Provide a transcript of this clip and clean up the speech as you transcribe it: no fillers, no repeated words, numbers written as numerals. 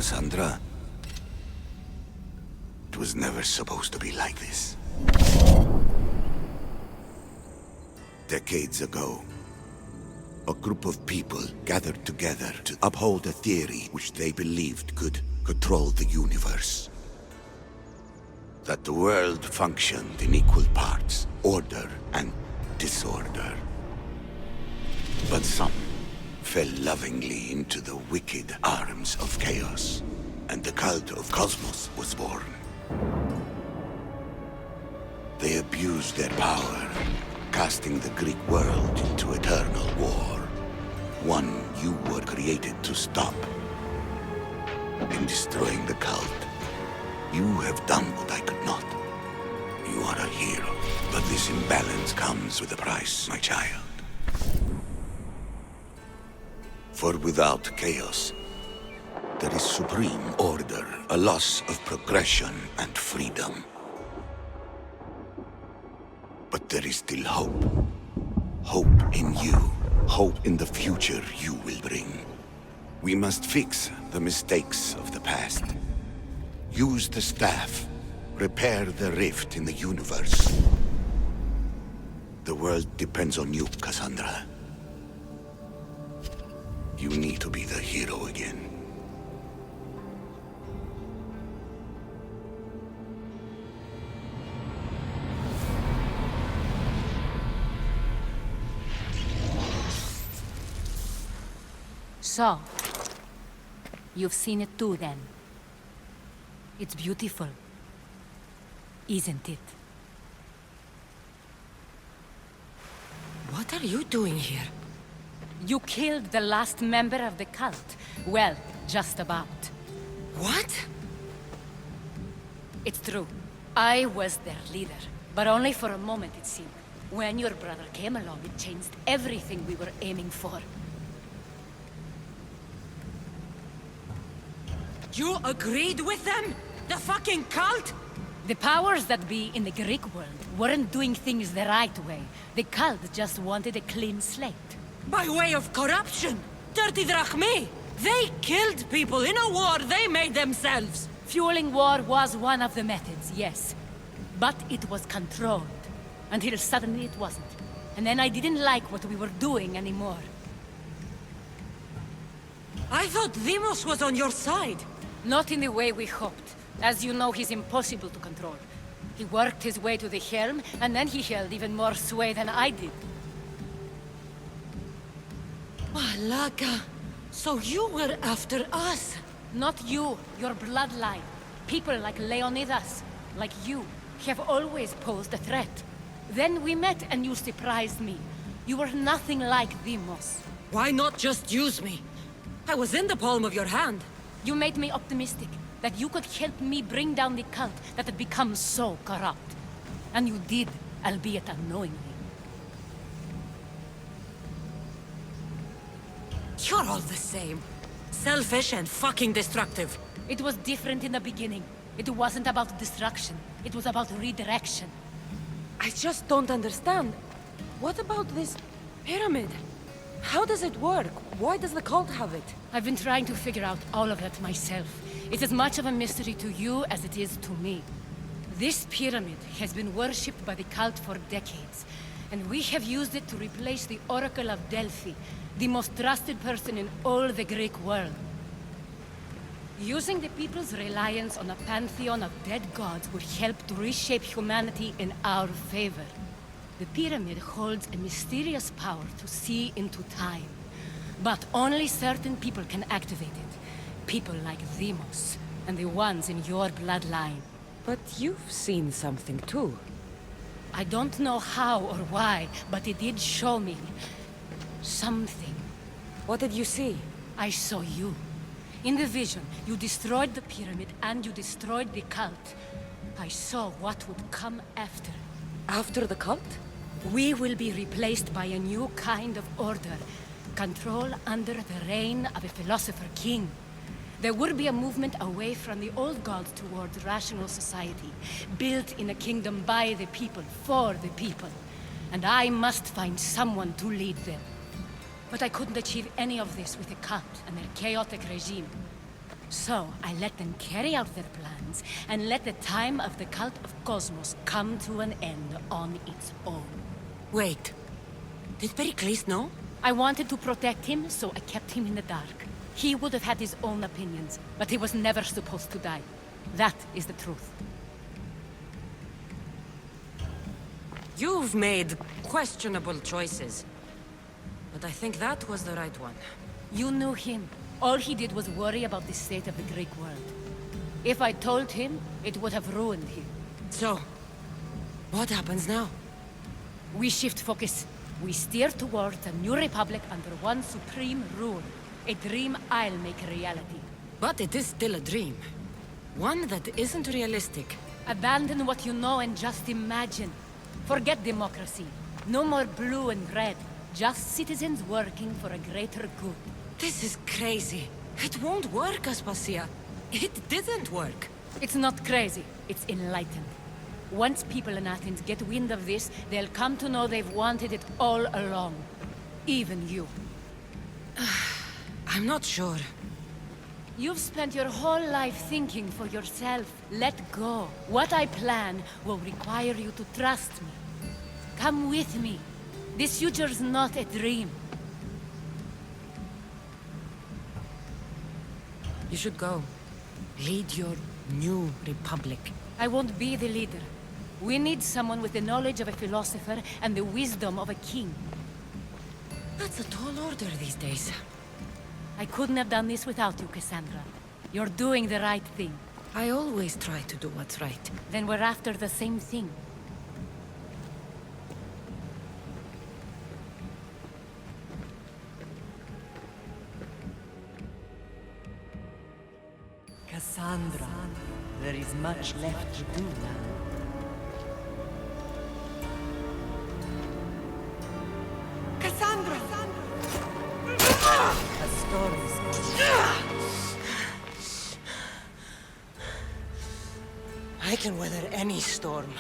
Cassandra. It was never supposed to be like this. Decades ago, a group of people gathered together to uphold a theory which they believed could control the universe. That the world functioned in equal parts, order and disorder. But some fell lovingly into the wicked arms of chaos, and the cult of Cosmos was born. They abused their power, casting the Greek world into eternal war. One you were created to stop. In destroying the cult, you have done what I could not. You are a hero, but this imbalance comes with a price, my child. For without chaos, there is supreme order, a loss of progression and freedom. But there is still hope. Hope in you. Hope in the future you will bring. We must fix the mistakes of the past. Use the staff. Repair the rift in the universe. The world depends on you, Cassandra. You need to be the hero again. So, you've seen it too then. It's beautiful, isn't it? What are you doing here? You killed the last member of the cult. Well, just about. What? It's true. I was their leader, but only for a moment it seemed. When your brother came along, it changed everything we were aiming for. You agreed with them? The fucking cult? The powers that be in the Greek world weren't doing things the right way. The cult just wanted a clean slate. By way of corruption! Dirty drachmi! They killed people in a war they made themselves! Fueling war was one of the methods, yes. But it was controlled. Until suddenly it wasn't. And then I didn't like what we were doing anymore. I thought Demos was on your side. Not in the way we hoped. As you know, he's impossible to control. He worked his way to the helm, and then he held even more sway than I did. Malaka, so you were after us? Not you, your bloodline. People like Leonidas, like you, have always posed a threat. Then we met and you surprised me. You were nothing like Demos. Why not just use me? I was in the palm of your hand. You made me optimistic that you could help me bring down the cult that had become so corrupt. And you did, albeit unknowingly. You're all the same. Selfish and fucking destructive. It was different in the beginning. It wasn't about destruction. It was about redirection. I just don't understand. What about this pyramid? How does it work? Why does the cult have it? I've been trying to figure out all of that myself. It's as much of a mystery to you as it is to me. This pyramid has been worshipped by the cult for decades, and we have used it to replace the Oracle of Delphi, the most trusted person in all the Greek world. Using the people's reliance on a pantheon of dead gods would help to reshape humanity in our favor. The pyramid holds a mysterious power to see into time. But only certain people can activate it. People like Demos, and the ones in your bloodline. But you've seen something too. I don't know how or why, but it did show me something. What did you see? I saw you. In the vision, you destroyed the pyramid and you destroyed the cult. I saw what would come after. After the cult? We will be replaced by a new kind of order. Control under the reign of a philosopher king. There would be a movement away from the old gods towards rational society, built in a kingdom by the people, for the people. And I must find someone to lead them. But I couldn't achieve any of this with the cult and their chaotic regime. So, I let them carry out their plans, and let the time of the cult of Cosmos come to an end on its own. Wait. Did Pericles know? I wanted to protect him, so I kept him in the dark. He would have had his own opinions, but he was never supposed to die. That is the truth. You've made questionable choices. But I think that was the right one. You knew him. All he did was worry about the state of the Greek world. If I told him, it would have ruined him. So, what happens now? We shift focus. We steer towards a new republic under one supreme rule. A dream I'll make a reality. But it is still a dream. One that isn't realistic. Abandon what you know and just imagine. Forget democracy. No more blue and red. Just citizens working for a greater good. This is crazy. It won't work, Aspasia. It didn't work. It's not crazy. It's enlightened. Once people in Athens get wind of this, they'll come to know they've wanted it all along. Even you. I'm not sure. You've spent your whole life thinking for yourself. Let go. What I plan will require you to trust me. Come with me. This future's not a dream. You should go. Lead your new republic. I won't be the leader. We need someone with the knowledge of a philosopher and the wisdom of a king. That's a tall order these days. I couldn't have done this without you, Cassandra. You're doing the right thing. I always try to do what's right. Then we're after the same thing. Cassandra, there is much left to do now. Cassandra! A storm is coming. I can weather any storm.